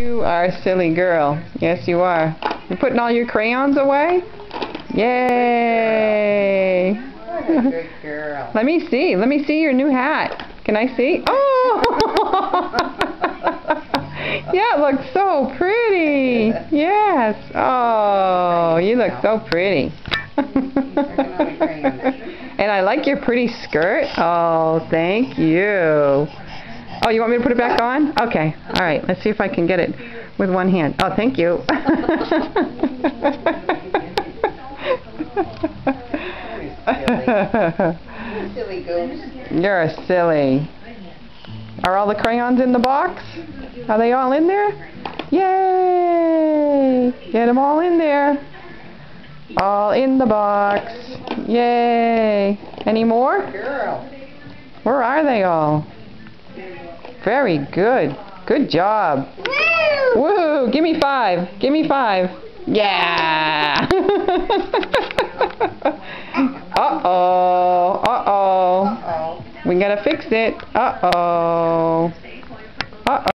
You are a silly girl. Yes, you are. You're putting all your crayons away? Yay! What a good girl. Let me see. Let me see your new hat. Can I see? Oh! Yeah, it looks so pretty. Yes. Oh, you look so pretty. And I like your pretty skirt. Oh, thank you. Oh, you want me to put it back on? Okay. All right. Let's see if I can get it with one hand. Oh, thank you. Silly goose. You're a silly. Are all the crayons in the box? Are they all in there? Yay! Get them all in there. All in the box. Yay! Any more? Girl. Where are they all? Very good. Good job. Woo! Woohoo! Give me 5. Give me 5. Yeah! Uh-oh. Uh-oh. Uh-oh. We gotta fix it. Uh-oh. Uh-oh.